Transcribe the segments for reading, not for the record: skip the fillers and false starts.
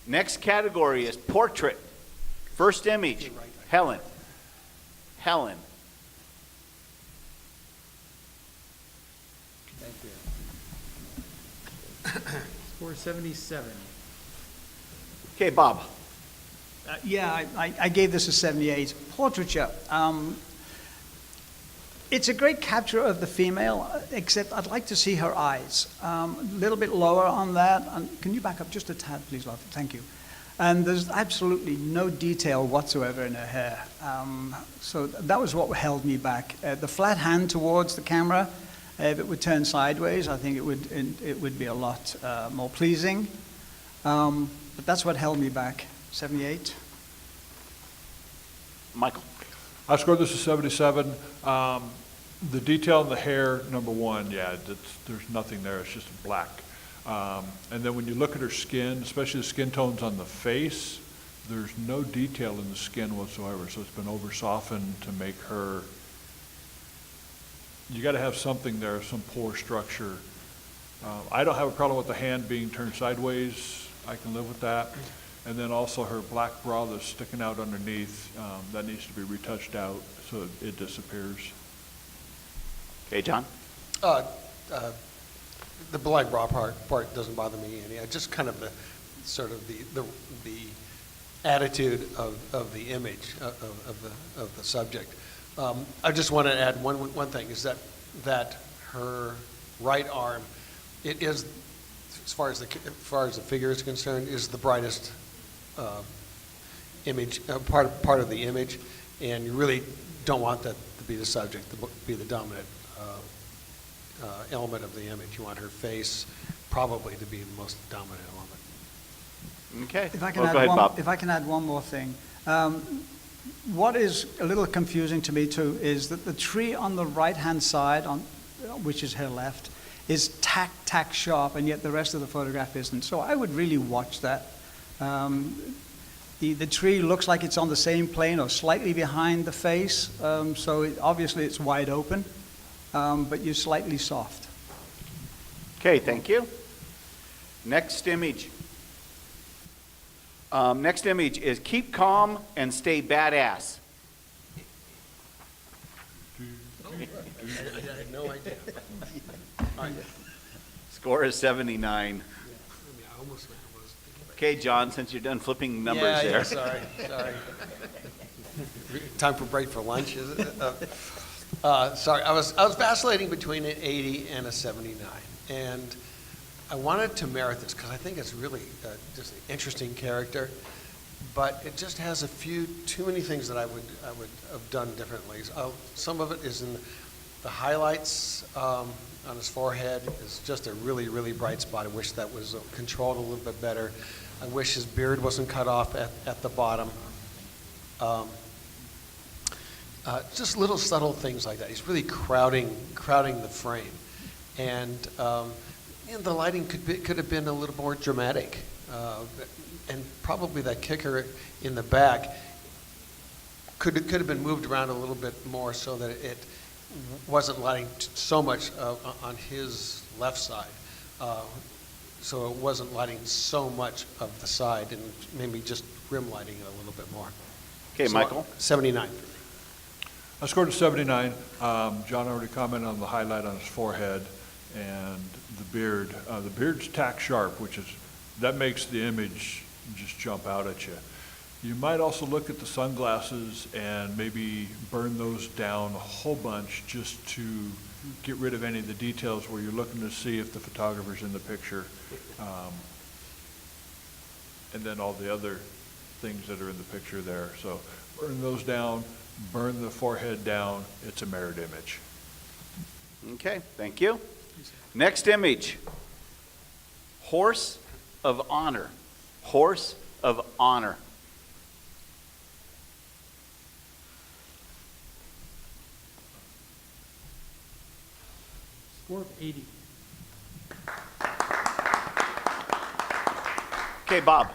Next category is portrait. First image, Helen. Helen. Thank you. Score 77. Okay, Bob. Yeah, I gave this a 78. Portraiture. It's a great capture of the female, except I'd like to see her eyes. A little bit lower on that. Can you back up just a tad, please, love? Thank you. And there's absolutely no detail whatsoever in her hair. So that was what held me back. The flat hand towards the camera, if it would turn sideways, I think it would be a lot more pleasing. But that's what held me back. 78. Michael. I scored this a 77. The detail in the hair, number one, yeah, there's nothing there. It's just black. And then when you look at her skin, especially the skin tones on the face, there's no detail in the skin whatsoever. So it's been over softened to make her, you got to have something there, some pore structure. I don't have a problem with the hand being turned sideways. I can live with that. And then also her black bra that's sticking out underneath, that needs to be retouched out so it disappears. Okay, John. The black bra part doesn't bother me any. Just kind of the sort of the attitude of the image of the subject. I just want to add one thing is that her right arm, it is, as far as the figure is concerned, is the brightest image, part of the image, and you really don't want that to be the subject, to be the dominant element of the image. You want her face probably to be the most dominant element. Okay. If I can, go ahead, Bob. if I can add one more thing. What is a little confusing to me too is that the tree on the right-hand side, which is her left, is tack sharp, and yet the rest of the photograph isn't. So I would really watch that. The tree looks like it's on the same plane or slightly behind the face, so obviously it's wide open, but you're slightly soft. Okay, thank you. Next image. Next image is keep calm and stay badass. I had no idea. Score is 79. I almost was thinking about Okay, John, since you're done flipping numbers there. Yeah, sorry. Time for break for lunch, is it? Sorry, I was vacillating between an 80 and a 79, and I wanted to merit this because I think it's really just an interesting character, but it just has too many things that I would have done differently. Some of it is in the highlights on his forehead is just a really, really bright spot. I wish that was controlled a little bit better. I wish his beard wasn't cut off at the bottom. Just little subtle things like that. He's really crowding the frame, and the lighting could have been a little more dramatic, and probably that kicker in the back could have been moved around a little bit more so that it wasn't lighting so much on his left side, so it wasn't lighting so much of the side, and maybe just rim lighting it a little bit more. Okay, So, Michael. 79. I scored a 79. John already commented on the highlight on his forehead and the beard. The beard's tack sharp, that makes the image just jump out at you. You might also look at the sunglasses and maybe burn those down a whole bunch just to get rid of any of the details where you're looking to see if the photographer's in the picture. And then all the other things that are in the picture there. So burn those down, burn the forehead down. It's a mirrored image. Okay, thank you. Next image. Horse of honor. Horse of honor. Score of 80. Okay, Bob.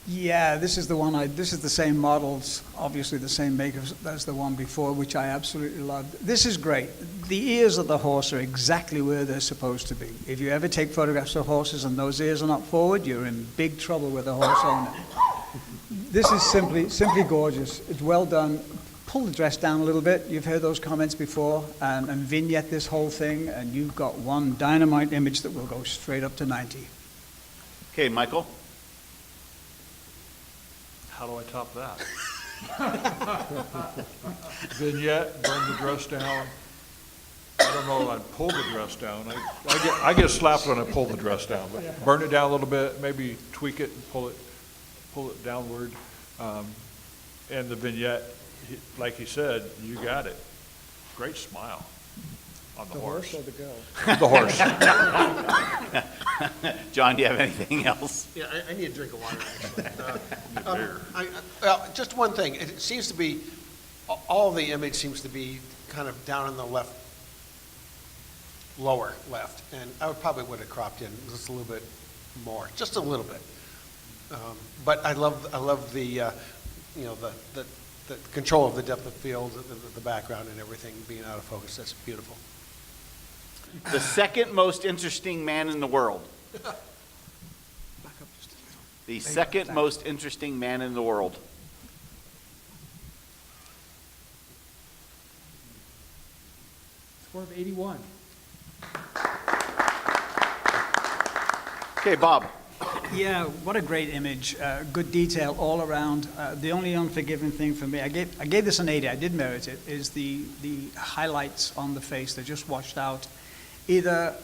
Yeah, this is the one this is the same models, obviously the same makers as the one before, which I absolutely loved. This is great. The ears of the horse are exactly where they're supposed to be. If you ever take photographs of horses and those ears are not forward, you're in big trouble with a horse owner. This is simply gorgeous. It's well done. Pull the dress down a little bit. You've heard those comments before, and vignette this whole thing, and you've got one dynamite image that will go straight up to 90. Okay, Michael? How do I top that? Vignette, burn the dress down. I don't know if I'd pull the dress down. I get slapped when I pull the dress down, but burn it down a little bit, maybe tweak it and pull it downward. And the vignette, like he said, you got it. Great smile on the horse. or the girl? The horse. John, do you have anything else? Yeah, I need a drink of water, actually. Beer. Just one thing, it seems to be, all the image seems to be kind of down in the lower left, and I probably would have cropped in just a little bit more, just a little bit. But I love the, you know, the control of the depth of field, the background and everything being out of focus. That's beautiful. The second most interesting man in the world. Back up just a little. The second most interesting man in the world. Score of 81. Okay, Bob. Yeah, what a great image. Good detail all around. The only unforgiving thing for me, I gave this an 80, I did merit it, is the highlights on the face. They're just washed out. Either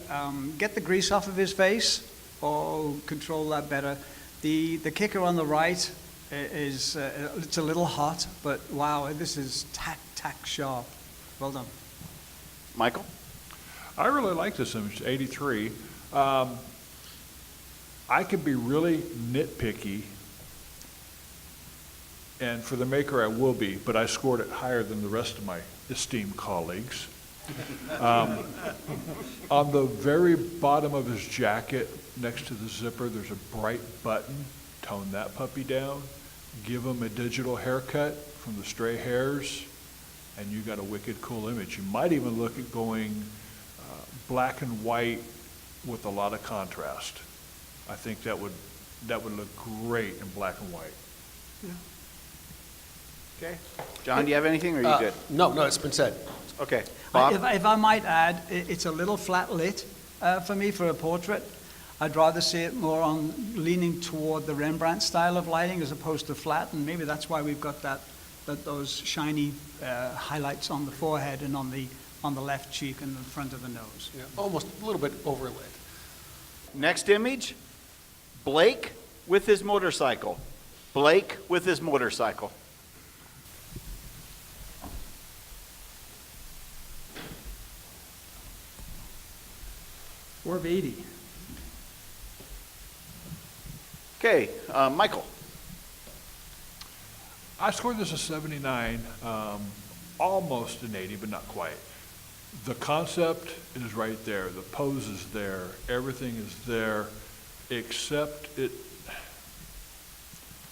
get the grease off of his face or control that better. The kicker on the right is, it's a little hot, but wow, this is tack sharp. Well done. Michael? I really like this image, 83. I could be really nitpicky, and for the maker I will be, but I scored it higher than the rest of my esteemed colleagues. On the very bottom of his jacket, next to the zipper, there's a bright button. Tone that puppy down. Give him a digital haircut from the stray hairs, and you got a wicked cool image. You might even look at going black and white with a lot of contrast. I think that would look great in black and white. Okay. John, do you have anything, or are you good? No, it's been said. Okay. Bob? If I might add, it's a little flat lit for me for a portrait. I'd rather see it more on leaning toward the Rembrandt style of lighting as opposed to flat, and maybe that's why we've got those shiny highlights on the forehead and on the left cheek and the front of the nose. Yeah, almost a little bit overlit. Next image, Blake with his motorcycle. Blake with his motorcycle. Score of 80. Okay, Michael. I scored this a 79, almost an 80, but not quite. The concept is right there. The pose is there. Everything is there, except it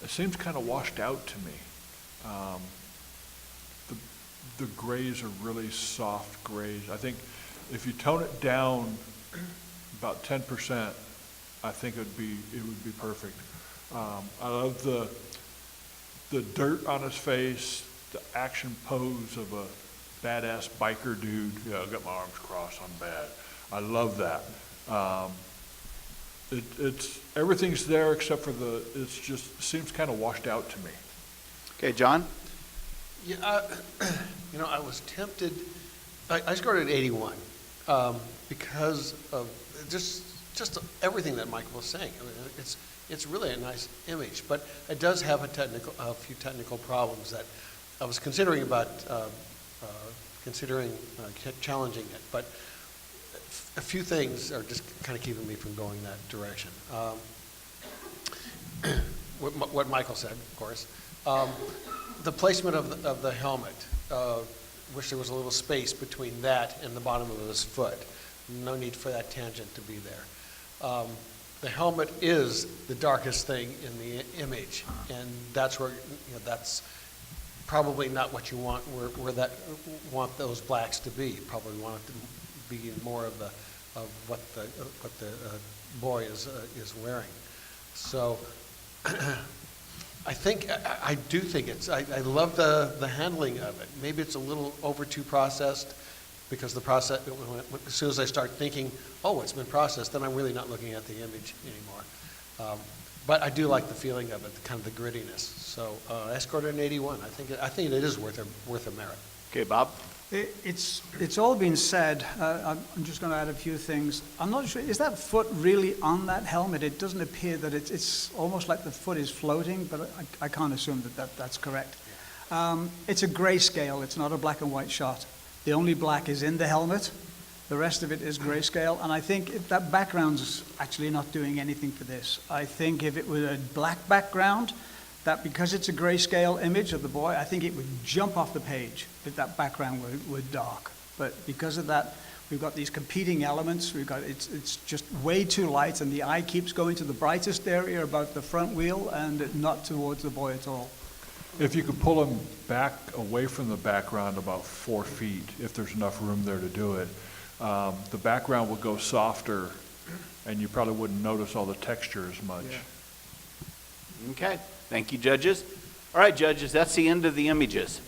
seems kind of washed out to me. The grays are really soft grays. I think if you tone it down about 10%, I think it would be perfect. I love the dirt on his face, the action pose of a badass biker dude. Yeah, I got my arms crossed, I'm bad. I love that. It's everything's there except for it's just seems kind of washed out to me. Okay, John. Yeah, I was tempted. I scored at 81 because of just everything that Michael was saying. I mean, it's really a nice image, but it does have a few technical problems that I was considering challenging it, but a few things are just kind of keeping me from going that direction. What Michael said, of course. The placement of the helmet. Wish there was a little space between that and the bottom of his foot. No need for that tangent to be there. the helmet is the darkest thing in the image, and that's where, that's probably not what you want, want those blacks to be. You probably want it to be more of what the boy is wearing. So I do think I love the handling of it. Maybe it's a little over too processed, because the process, as soon as I start thinking, oh, it's been processed, then I'm really not looking at the image anymore. But I do like the feeling of it, the kind of the grittiness. So Escort an 81. I think it is worth a merit. Okay, Bob? It's all been said. I'm just going to add a few things. I'm not sure, is that foot really on that helmet? It doesn't appear that it's almost like the foot is floating, but I can't assume that's correct. It's a grayscale. It's not a black and white shot. The only black is in the helmet. The rest of it is grayscale, and I think that background's actually not doing anything for this. I think if it were a black background, that because it's a grayscale image of the boy, I think it would jump off the page if that background were dark. But because of that, we've got these competing elements. It's just way too light, and the eye keeps going to the brightest area about the front wheel and not towards the boy at all. If you could pull him back away from the background about 4 feet, if there's enough room there to do it, the background would go softer, and you probably wouldn't notice all the texture as much. Okay, thank you, judges. All right, judges, that's the end of the images.